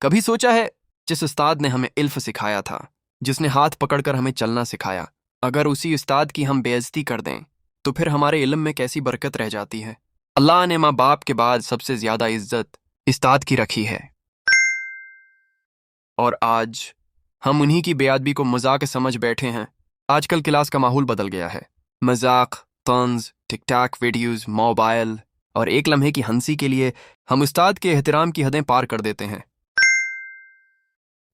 کبھی سوچا ہے جس استاد نے ہمیں علم سکھایا تھا، جس نے ہاتھ پکڑ کر ہمیں چلنا سکھایا، اگر اسی استاد کی ہم بے عزتی کر دیں تو پھر ہمارے علم میں کیسی برکت رہ جاتی ہے؟ اللہ نے ماں باپ کے بعد سب سے زیادہ عزت استاد کی رکھی ہے، اور آج ہم انہی کی بے ادبی کو مذاق سمجھ بیٹھے ہیں۔ آج کل کلاس کا ماحول بدل گیا ہے، مذاق، طنز، ٹک ٹاک ویڈیوز، موبائل اور ایک لمحے کی ہنسی کے لیے ہم استاد کے احترام کی حدیں پار کر دیتے ہیں۔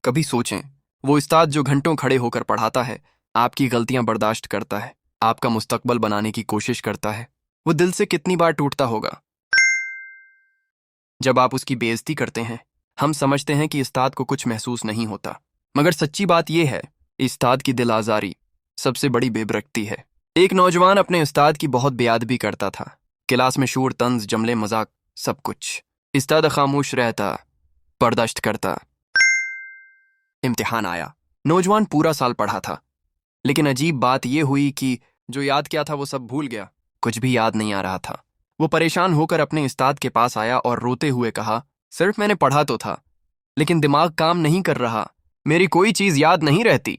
کبھی سوچیں، وہ استاد جو گھنٹوں کھڑے ہو کر پڑھاتا ہے، آپ کی غلطیاں برداشت کرتا ہے، آپ کا مستقبل بنانے کی کوشش کرتا ہے، وہ دل سے کتنی بار ٹوٹتا ہوگا؟ جب آپ اس کی بے عزتی کرتے ہیں، ہم سمجھتے ہیں کہ استاد کو کچھ محسوس نہیں ہوتا، مگر سچی بات یہ ہے، استاد کی دل آزاری سب سے بڑی بے برکتی ہے۔ ایک نوجوان اپنے استاد کی بہت بے ادبی کرتا تھا، کلاس میں شور، طنز، جملے، مذاق، سب کچھ۔ استاد خاموش رہتا، برداشت کرتا۔ امتحان آیا، نوجوان پورا سال پڑھا تھا، لیکن عجیب بات یہ ہوئی کہ جو یاد کیا تھا وہ سب بھول گیا، کچھ بھی یاد نہیں آ رہا تھا۔ وہ پریشان ہو کر اپنے استاد کے پاس آیا اور روتے ہوئے کہا، صرف میں نے پڑھا تو تھا، لیکن دماغ کام نہیں کر رہا، میری کوئی چیز یاد نہیں رہتی۔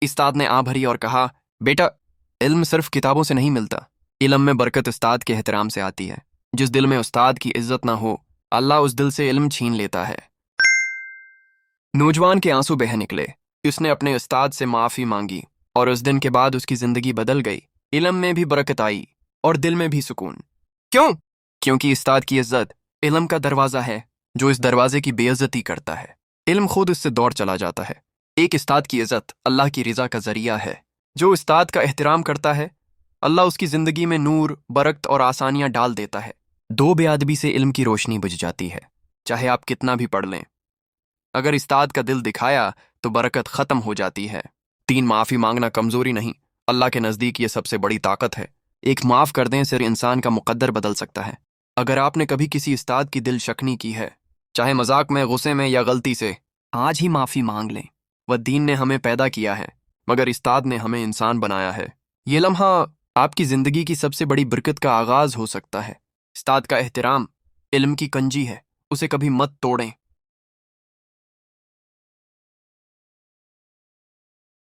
استاد نے آہ بھری اور کہا، بیٹا، علم صرف کتابوں سے نہیں ملتا، علم میں برکت استاد کے احترام سے آتی ہے۔ جس دل میں استاد کی عزت نہ ہو، اللہ اس دل سے علم چھین لیتا ہے۔ نوجوان کے آنسو بہہ نکلے، اس نے اپنے استاد سے معافی مانگی، اور اس دن کے بعد اس کی زندگی بدل گئی، علم میں بھی برکت آئی اور دل میں بھی سکون۔ کیوں؟ کیونکہ استاد کی عزت علم کا دروازہ ہے، جو اس دروازے کی بے عزتی کرتا ہے، علم خود اس سے دوڑ چلا جاتا ہے۔ ایک استاد کی عزت اللہ کی رضا کا ذریعہ ہے، جو استاد کا احترام کرتا ہے، اللہ اس کی زندگی میں نور، برکت اور آسانیاں ڈال دیتا ہے۔ دو بے ادبی سے علم کی روشنی بجھ جاتی ہے، چاہے آپ کتنا بھی پڑھ لیں۔ اگر استاد کا دل دکھایا تو برکت ختم ہو جاتی ہے۔ 3، معافی مانگنا کمزوری نہیں، اللہ کے نزدیک یہ سب سے بڑی طاقت ہے۔ ایک معاف کر دیں سے انسان کا مقدر بدل سکتا ہے۔ اگر آپ نے کبھی کسی استاد کی دل شکنی کی ہے، چاہے مذاق میں، غصے میں یا غلطی سے، آج ہی معافی مانگ لیں۔ وہ دین نے ہمیں پیدا کیا ہے، مگر استاد نے ہمیں انسان بنایا ہے۔ یہ لمحہ آپ کی زندگی کی سب سے بڑی برکت کا آغاز ہو سکتا ہے۔ استاد کا احترام علم کی کنجی ہے، اسے کبھی مت توڑیں۔